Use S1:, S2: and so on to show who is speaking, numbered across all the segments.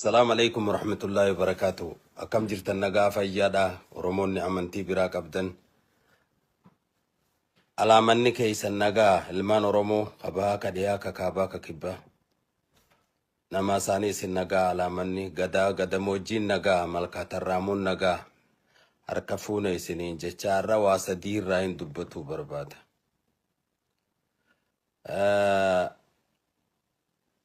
S1: السلام عليكم ورحمة الله وبركاته. أكم جرت النجاة فيادا ورمون أمنتي براك أبدن على مني كيس النجاة المان رمو أباك دياك كاباك كبا نما ساني النجاة على مني غدا موجين نجاة ملكة الرامون نجاة أركفون سنين جشارة واسدير راين دبتو برباد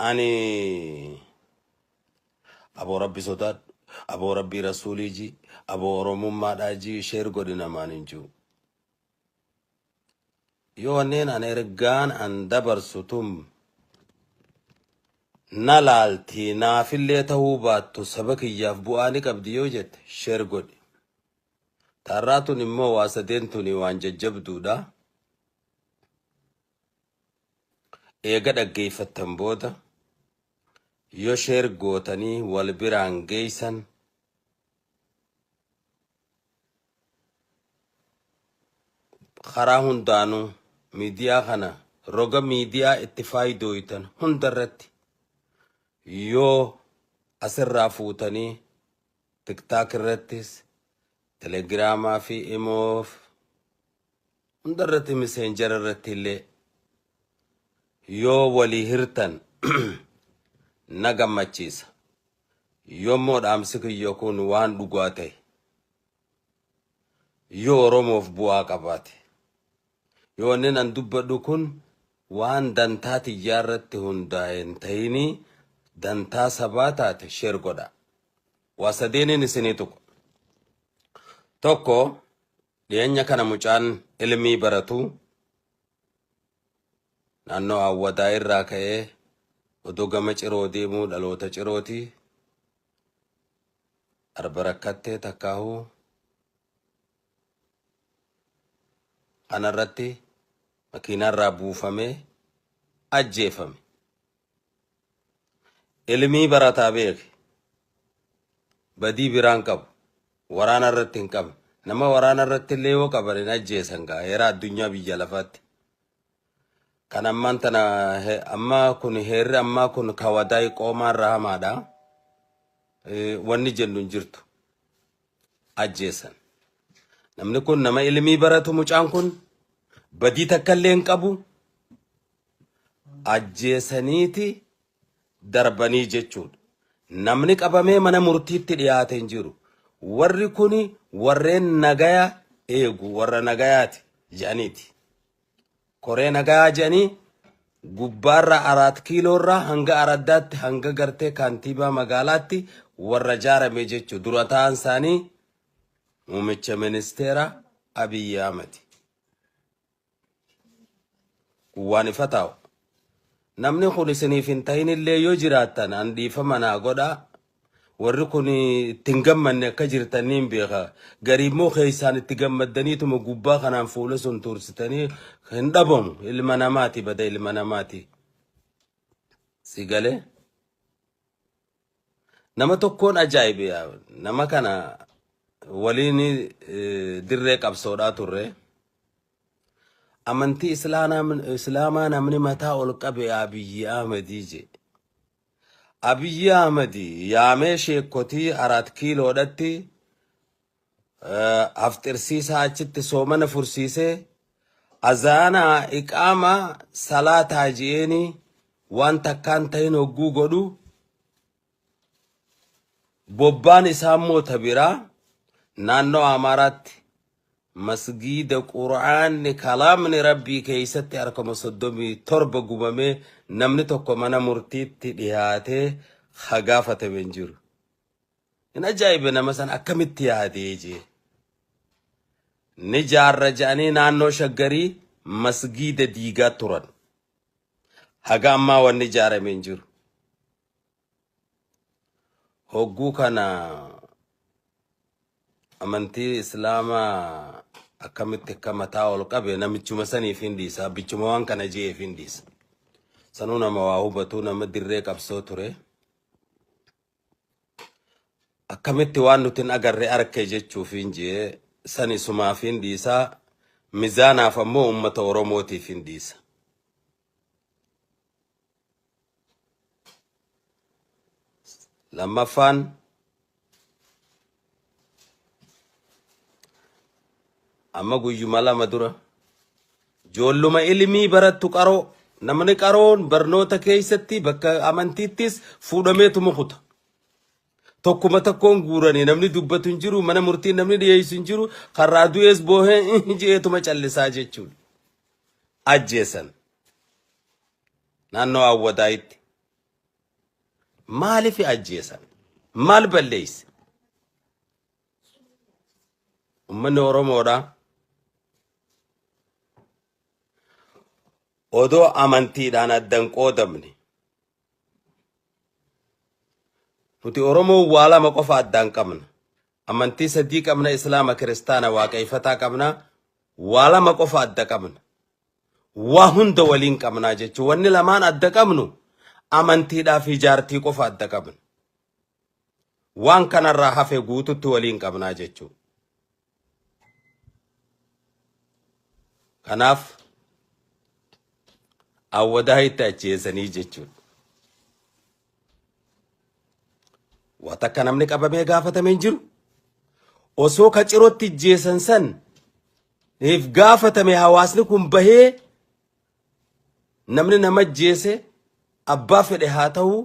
S1: أني أبو ربي صداد أبو ربي رسولي جي أبو رموم ماداجي شير قدنا ماننجو يونين أن إرجان أن دبر ستم نلالتي نافلة توبات تسبك يفبواني كبديو جت شير قد تراتو نمو واسدين توني وانججب دودا إيقاد أجيف التنبودا يو شير قوتني والبران جيسن خراهن دانو ميديا خنا روغا ميديا اتفاي دويتن هندرت يو أسر رافوتني تيك تاك الرتس تليجراما في إموف هندرت مسنجر الرتيلي يو ولي هرتن نغم مچيس يو مود أمسك يكون وان لغواتي يو روموف بواق أباتي يو نين دبدو كن وان دانتاتي جارت هنداين تهيني دانتا سباتات شيرغودا واسديني نسينيتو توكو لأنيا كان مجان علمي براتو نانو أوداير راكيه ودوغا چرو ديمو دلوتا چروتي أربركتي تكاهو أنا رتي مكينا رابو فمي أجي فمي علمي براتا بيك بدي بران كب ورانا رتين كب نما ورانا رتين ليو كبرين أجي سنغا يرا الدنيا بيجالفات كان أمان تنا أما كن هير أما كن كواداي قوما رحمادا واني جنون جرتو أجي سن نمني كن نما علمي براتو مجان كن بدي تكالين كبو أجي سنيتي درباني جيچود نمني قبامي منا مرتيب تلياتين جيرو ورّي كوني ورّين نغايا ايغو ورّا نغاياتي جانيتي كوري نغايا جاني غبارة 4 كيلو را هنگا أردات هنگا گرتي كانتيبا مغالاتي ورّا جارة ميجيچو دراتان ساني موميچ منستيرا أبي أحمد واني فتاو namni kun isiniif hin tahin illee yoo jiraattan an dhiifama naa godha warri kun ittiin gammanne akka jirtaniin beeka garii immoo keessaan itti gammaddaniituma gubbaa kanaan fuula sun tursitanii hin dhabamu ilma namaati bada ilma namaati si galee nama tokkoon ajaa'ibe nama kana waliin dirree qabsoodhaa turre أمنتي إسلاما نمني متى ألقى أبي أحمدي جي أبي أحمدي يا ماشي كوتي 4 كيلو دتي أفتر سيسا أجت سومن فرسيسه أزانا إقامة صلاة هاجيني وانتا كان تينو غوغودو بوبان إسامو تبيرا نانو أمارات مسجد القرآن كلام ربي كيست أركم صدومي تربة قومة نمنتكم أنا مرتيب تديهاته خجافة بنجر إن أجايبنا مثلا أكملت يا هديجي نجار رجاني نانو شجري مسجد ديجا تورن هجامة والنجار بنجر هجو كنا أمنتي إسلاما أكملت كما تاول كابي نمتشوم سني فينديسا بتشومان كان جي فينديس سنونا مواهبتونا مدرك أبصوتره أكملت وانو تن أجر أركي فينجي سني سما فينديسا ميزانا فمو أمة ورموتي فينديسا لما فان أما قوي مالا مدورة جولو ما إلمي برات تقارو نمني قارون برنوتا كيستي بكا أمانتيتيس فودميتو مخوتا tokkuma tokkoon guuranii namni dubbatu hin jiru mana murtii namni dhiyeessu hin jiru karraa du'ees boohee jeetuma callisaa jechuudha ajjeesan naannoo awwadaayitti maaliif ajjeesan maal balleeyse ummanni oromoodha odoo amantiidhaan addan qoodamne nuti oromoo waa lama qofa addaan qabna amantii sadii qabna islaama kiristaana waaqeffataa qabna waa lama qofa adda qabna waa hunda waliin qabna jechuun wanni lamaan adda qabnu amantiidhaa fi jaartii qofa adda qabna waan kanarraa hafe guututti waliin qabna jechuun kanaaf awwadaayitti ajjeesanii jechuun watakka namni qabamee gaafatame hin jiru osoo kacirootti jeesan san if gaafatame hawaasni kun bahee namni nama jeese abbaa fedhe haa ta'u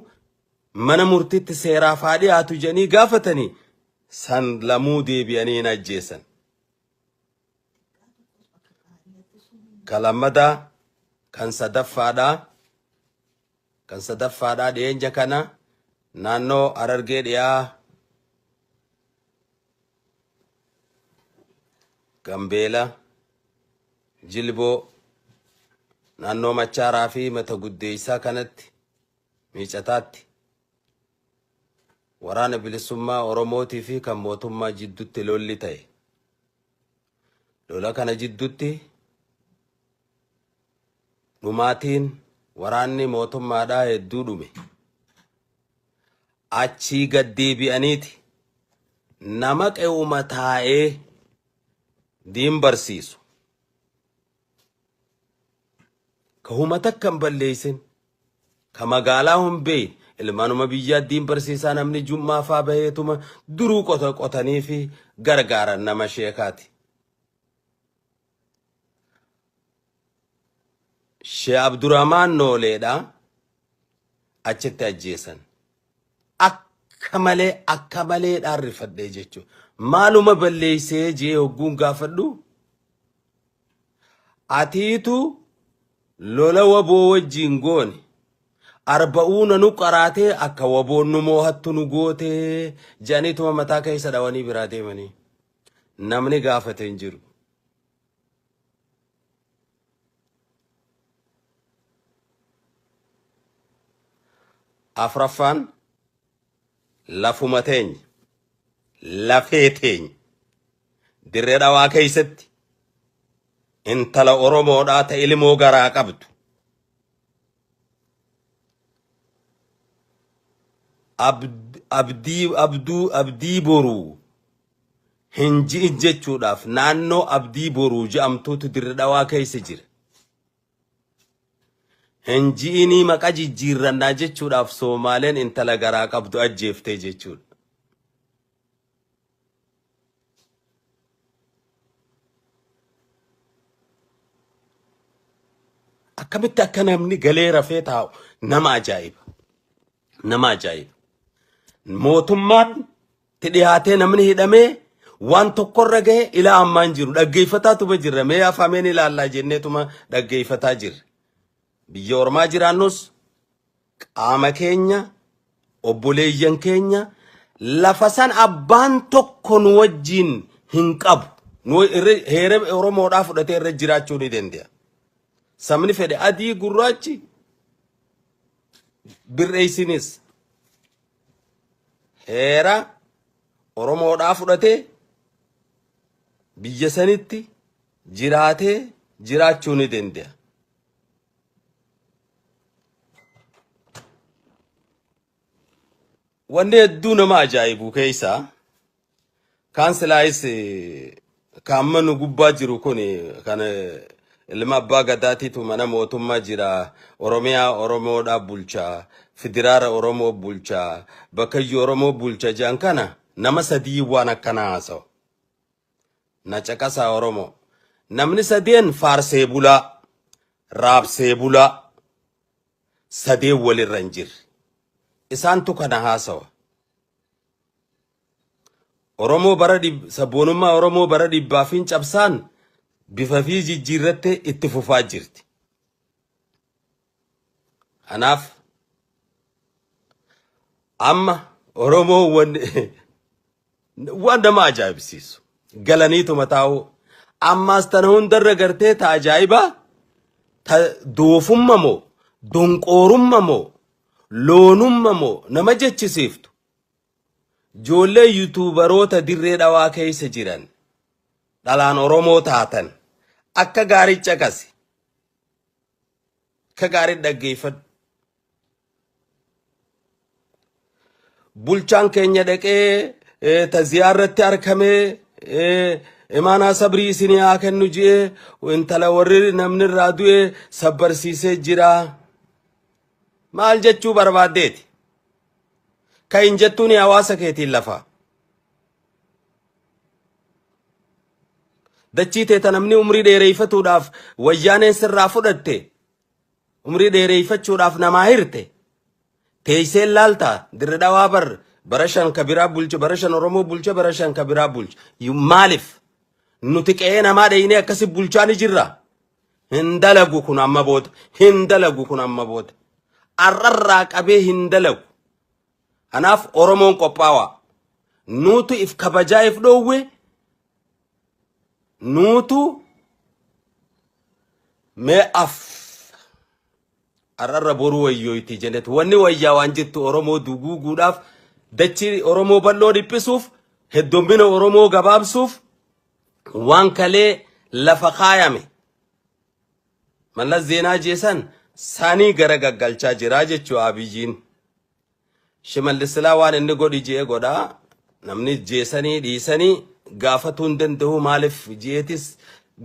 S1: mana murtiitti seeraa faadhi haatu jedhanii gaafatanii san lamuu deebi'anii hin ajjeesan kalammadaa kan sadaffaadhaa dhiyeenja kana naannoo Harargee dhiyaa Gambeela Jilboo naannoo Machaaraa fi mata guddeessaa kanatti miicataatti waraana bilisummaa Oromootii fi kan mootummaa jidduutti lolli ta'e lola kana jidduutti dhumaatiin waraanni mootummaadhaa hedduu dhume achii gaddeebi'aniiti nama qe'uma taa'ee diin barsiisu ka humata kan balleessin ka magaalaa humbee ilmaanuma biyyaa diin barsiisaa namni jummaa faa baheetuma duruu qotanii fi gargaaran nama sheekaati Sheekh Abdurrahmaan Nooleedha achitti ajjeesan akka malee dhaarrifadhee jechuudha maaluma balleessee jee hogguun gaafadhu atiitu lola waboo wajjiin goone arba'uuna nu qaraatee akka waboon nu moohattu nu gootee jedhaniituma mataa keessa dhawanii biraa deemanii namni gaafate hin jiru afraffaan lafuma teenya lafee teenya dirree dhawaa keessatti intala Oromoodhaa ta ilmoo garaa qabdu abdii boruu hinji jechuudhaaf naannoo abdii boruu jedhamtuutu dirree dhawaa keessa jira hinjiini maqaa jijjiirrannaa jechuudhaaf Soomaleen intala garaa qabdu ajjeeftee jechuudha akkamitti akka namni galee rafee taa'u nama ajaa'iba mootummaan tidhiyaatee namni hidhamee waan tokkorra gahe ilaa ammaan jiru dhaggeeffataatuma jirra mee afameen ilaallaa jenneetuma dhaggeeffataa jirra biyya ormaa jiraannus qaama keenya obboleeyyan keenya lafa san abbaan tokko nu wajjiin hin qabu nu heera Oromoodhaa fudhatee irra jiraachuu ni danda'a sabni fedhe adii gurraachi birreessinis heera Oromoodhaa fudhatee biyya sanitti jiraatee jiraachuu ni danda'a wanni hedduu nama ajaa'ibu keessaa kaansilaayis kaamma nu gubbaa jiru kun kan ilma abbaa gadaatiitu mana mootummaa jira Oromiyaa Oromoodhaa bulchaa federaara Oromoo bulchaa bakayyo Oromoo bulcha jaan kana nama sadii waan akkana haasawa. Na caqasaa Oromoo. Namni sadeen faarsee bulaa, raabsee bulaa, sadeen walirra hin jirre. Isaantu kana haasawa. Oromoo bara sabboonummaa Oromoo bara dhibbaafiin cabsaan bifa fi jijjiirratte itti fufaa jirti. Kanaaf amma Oromoo waan nama ajaa'ibsiisu galaniitu mataa'u ammaas tana hundarra gartee ta ajaa'ibaa ta doofumma moo donqoorumma moo loonumma moo nama jechisiiftu. Ijoollee yuutuubaroota dirree dhawaa keessa jiran dhalaan Oromoo taatan akka gaarii caqasi akka gaarii dhaggeeffadhu. Bulchaan keenya dhaqee ta ziyaarratti argamee imaanaa sabrii isinii haa kennu jedhee intala warri namni irraa du'e sabbarsiisee jira. Maal jechuu barbaaddeeti? Ka hin jettuuni hawaasa keetiin lafa. Dachii teeta namni umrii dheereeffatuudhaaf wayyaaneen sirraa fudhatte umrii dheereeffachuudhaaf namaa hirte teesseen laaltaa dirre dhawaa bara shan kabiraa bulcha bara shan Oromoo bulcha bara shan kabiraa bulcha. Maaliif nuti qe'ee namaa dhayinee akkasi bulchaa ni jirra? Hin dalagu kun amma booda. Hin dalagu kun amma booda. Arrarraa qabee hin dalagu. Kanaaf Oromoon qophaa'aa. Nuutu if kabajaa if dhoowwe. Nuutu mee arrarra boruu wayyooyti jennetu wanni wayyaa waan jettu Oromoo duguuguudhaaf dachii Oromoo bal'oo dhiphisuuf heddummina Oromoo gabaabsuuf waan kalee lafa kaayame. Mallas Zeenaa jeesan saanii gara gaggalchaa jiraa jechuu Abiyyiin. Shimallisilaa waan inni godhi jee godhaa namni jeesanii dhiisanii gaafatuu hin danda'u. Maaliif jeetis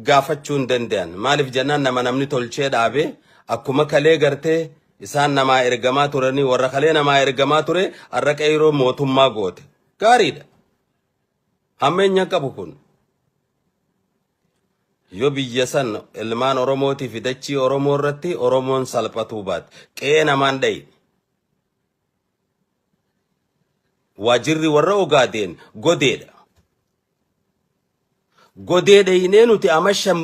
S1: gaafachuu hin danda'an? Maaliif jennaan nama namni tolchee dhaabe akkuma kalee gartee isaan namaa ergamaa turanii warra kalee namaa ergamaa ture arraqa yeroo mootummaa goote gaariidha. Hammeenya qabu kun yoo biyya san ilmaan Oromootii fi dachii Oromoo irratti Oromoon salphatuu baate qe'ee namaan dhayi. Waajirri warra Ogaadeen godeedha. Godee dhayinee nuti amashan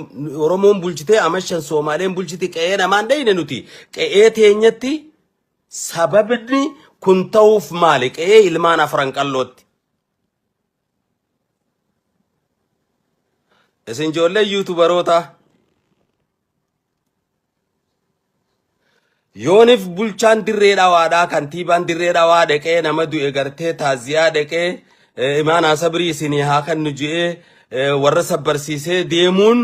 S1: Oromoon bulchitee amashan Soomaaleen bulchiti qe'ee namaan dhayine nuti qe'ee teenyatti sababni kun ta'uuf maali? Qe'ee ilmaan afran qallootti. Isin ijoollee yuutubaroota yoonif bulchaan dirree dhawaadhaa kantiibaan dirree dhawaa dhaqee nama du'e gartee taaziyaa dhaqee imaanaa sabrii isinii haa kennu jedhee warra sabbarsiisee deemuun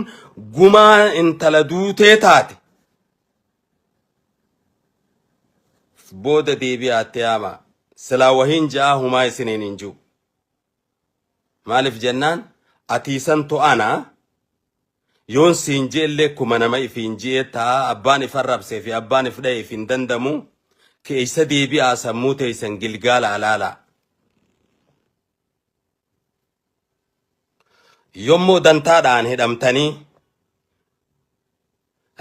S1: gumaa intala duutee taate. Booda deebi'aatti yaama silaa wahiin ja'a humaa isiniin hin jiru. Maaliif jennaan atiisan to'anaa yoon siin jeellee kuma nama ifiin jee taa abbaan ifan rabsee fi abbaan if dha'e ifin dandamu keessa deebi'aa sammuu teessan gilgaala alaala. Yommoo dantaadhaan hidhamtanii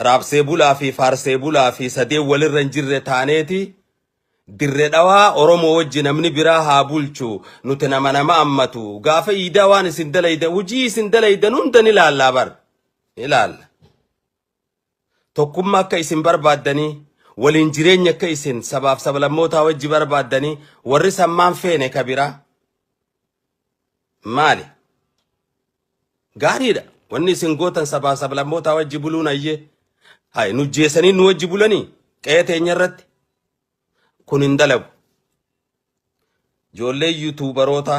S1: raabsee bulaa fi faarsee bulaa fi sadeen walirra hin jirre taaneeti dirree dhawaa Oromoo wajji namni biraa haa bulchu nuti nama ammatu gaafa iidaa waan isin dalayda hujii isin dalaydan hundan ilaallaa bar ilaalla. Tokkummaa akka isin barbaaddanii waliin jireenya akka isin sabaaf sablammootaa wajji barbaaddanii warri sammaan feene kabiraa maali? Gaariidha. Wanni isin gootan sabaaf sablammootaa wajji buluun ayyee hay nu jeesanii nu wajji bulanii qe'ee teenya irratti kun hin dalagu. Ijoollee yuutuubaroota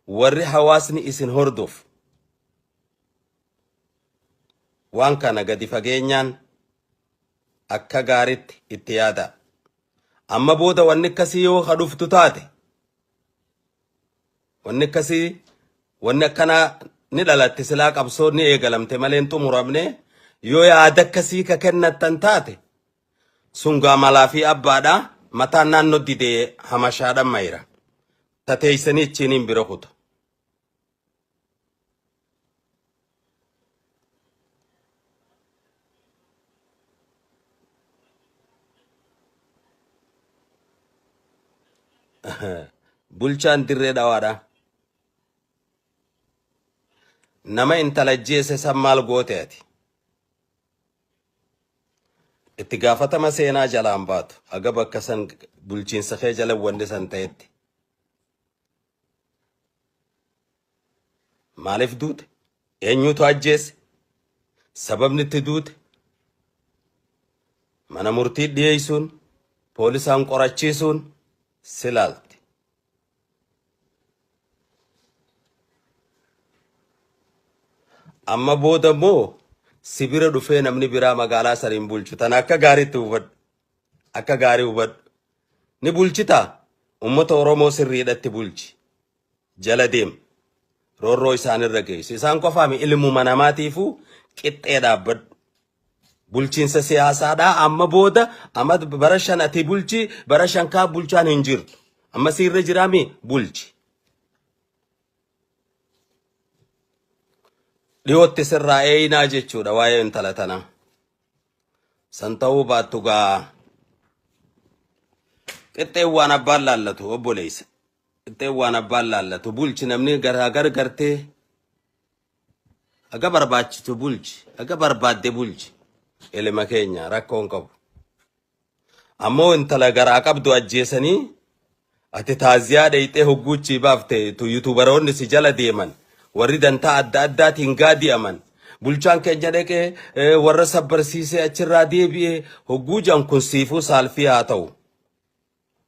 S1: warri hawaasni isin hordof waan kana gadi fageenyaan akka gaariitti itti yaada. Amma booda wanni akkasii yoo kadhuftu taate wanni akkasii wanni akkanaa ni dhalatti silaa qabsoo ni eegalamte malee hin xumuramne yoo yaada akkasii ka kennattan taate sun gaamalaa fi abbaadha mataan naannoo didee hamashaadhaan mayra tateeysanii ichiin bira kutu. Bulchaan dirree dhawaadha. Nama intala jeese san maal goote ati? Itti gaafatama seenaa jalaan baatu aga bakka san bulchiinsa kee jala wanni san ta'etti. Maaliif duute? Eenyutu ajjeese? Sababni itti duute? Mana murtii dhiyeessuun, poolisaan qorachiisuun silaalti. Amma booda moo sibira dhufee namni biraa magaalaa saniin bulchu tan akka gaariitti hubadhu. Akka gaarii hubadhu. Ni bulchitaa? Uummata Oromoo sirriidhatti bulchi. Jala deem. Roorroo isaanirra geessu. Isaan qofaami ilmuma namaatiifuu qixxee dhaabbadhu. Bulchiinsa siyaasaadhaa amma booda amma bara 5 ati bulchi bara 5 kaa bulchaan hin jirtu. Amma sirra jiraami bulchi. Dhiyootti sirraa eeyinaa jechuudha waa'ee intala tanaa. San ta'uu baattu gaa qixxee waan abbaan laallatu obboleessa. Qixxee waan abbaan laallatu bulchi namni garaagar gartee aga barbaachitu bulchi aga barbaadde bulchi. Ilma keenya rakkoon qabu. Ammoo intala garaa qabdu ajjeesanii ati taaziyaa dheeyxee hogguuchii baafte tu yuutuubaroonni si jala deeman. Warri dantaa adda addaatiin gaadi'aman. Bulchaan keenya dhaqee warra sabbarsiisee achirraa deebi'ee hogguu jan kun siifuu saalfii haa ta'u.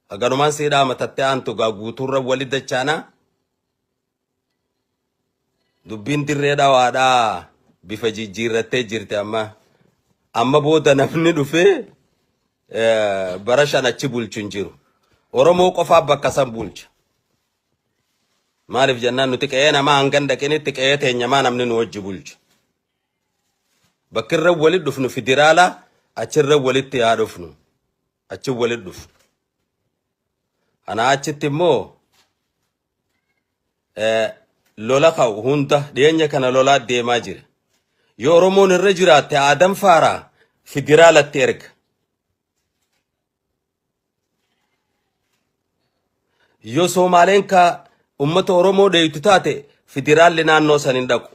S1: Aganumaan siidhaa matattee aantu gaa guutuurra wali dachaanaa. Dubbiin dirree dhawaadhaa bifa jijjiirrattee jirti amma. Amma booda namni dhufee bara 5 achi bulchu hin jiru. Oromoo qofaaf bakka san bulcha. Maaliif jennaan nuti qe'ee namaa hangan dhaqinitti qe'ee teenyamaa namni nu wajji bulchu. Bakkirra walitti dhufnu federaalaa achirra walitti haa dhufnu. Achi walitti dhufnu. Ana achitti immoo lola ka'u hunda dhiyeenya kana lolaa deemaa jira. Yoo Oromoon irra jiraatte Adam Faaraa federaalatti erga. Yoo Somaaleen ka ummata Oromoo dheeytu taate federaalli naannoo san hin dhaqu.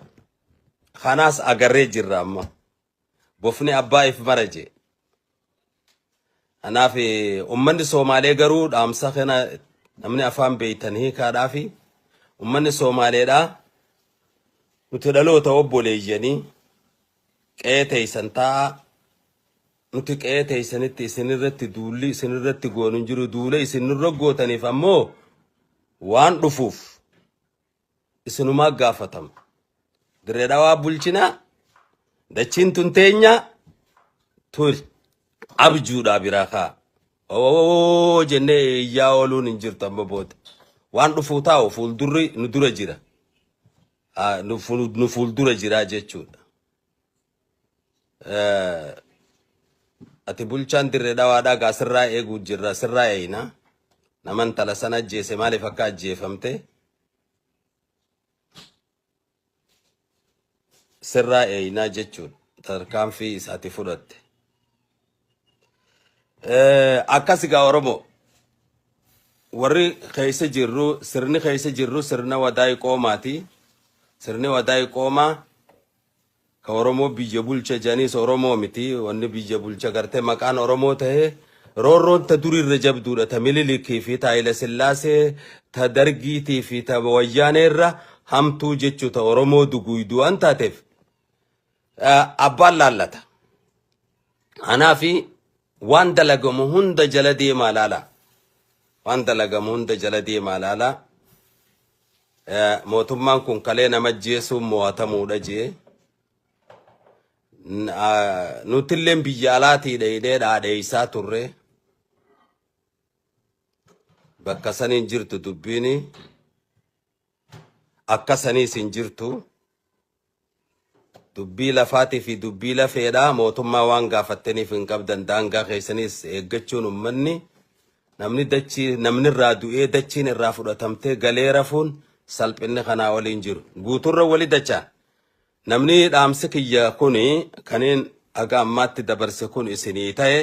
S1: Kanaas agarree jirra amma. Bofni abbaa if maraje. Anaaf ummanni Somaalee garuu dhaamsa kana namni afaan beeytan hiikaadhaa fi ummanni Somaaleedhaa nuti dhaloota obboleeyyanii qe'ee teeysan ta'a. Nuti qe'ee teeysanitti isinirratti duulli isinirratti goonu hin jiru duule isinirra gootaniif ammoo waan dhufuuf isinumaa gaafatama. Dirree dhawaa bulchinaa dachiin tun teenya turi abjuudhaa biraa kaa. Oo jennee iyyaa ooluun hin jirtu amma booda. Waan dhufuu taa'u fuuldurri nu dura jira. Nu fuuldura jira jechuudha. Ati bulchaan dirree dhawaadhaa gaa sirraa eeguu jirra sirraa eeyina. Naman tala sana ajjeese maaliif akka ajjeefamte? Sirraa eeyinaa jechuudha. Tarkaanfii isaati fudhatte. Akkas gaa Oromoo. Warri keessa jirru sirni keessa jirru sirna wadaa'ii qoomaati. Sirni wadaa'ii qoomaa ka Oromoo biyya bulcha janis Oromoo miti wanni biyya bulcha gartee maqaan Oromoo ta'ee roorroon ta durirra jabduudha ta Minilikii fi ta Haayile Sillaasee ta Dargiitii fi ta Wayyaaneerra hamtuu jechuu ta Oromoo duguydu waan taateef abbaan laallata. Anaafi waan dalagamu hunda jala deemaa laala. Waan dalagamu hunda jala deemaa laala. Mootummaan kun kalee nama ajjeesuun mo'atamuudha jee. Nutilleen biyya alaatii dheedhee dhaadheeysaa turre. Bakka saniin jirtu dubbiini. Akka saniis hin jirtu. Dubbii lafaatii fi dubbii lafeedhaa mootummaa waan gaafattaniif hin qabdan daangaa keessaniis eeggachuun ummanni namni irraa du'ee dachiin irraa fudhatamtee galee rafuun salphinni kanaa waliin jiru. Guuturra wali dachaan. Namni dhaamsi kiyya kuni kaniin aga ammaatti dabarse kun isinii ta'e.